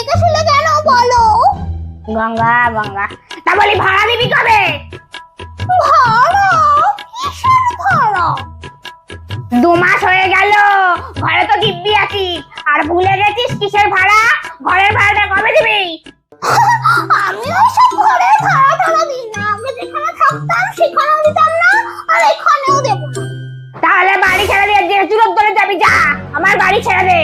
বাড়িতে শুলে কেন বলো? গঙ্গা গঙ্গা, তা বলি ভাড়া দিবি কবে? ভাড়া? কিসের ভাড়া? 2 মাস হয়ে গেল, ঘরে তো দিব্যি আছিস, আর ভুলে গেছিস কিসের ভাড়া? ঘরের ভাড়াটা কবে দিবি? আমি ওইসব ঘরে ভাড়া টাড়া দিই না। আমি যেখানে থাকতাম সেখানেও দিতাম না, আর এখানেও দেবো না। তাহলে বাড়ি ছেড়ে দিয়ে যে চুরত ধরে যাবি, যা আমার বাড়ি ছেড়ে দে।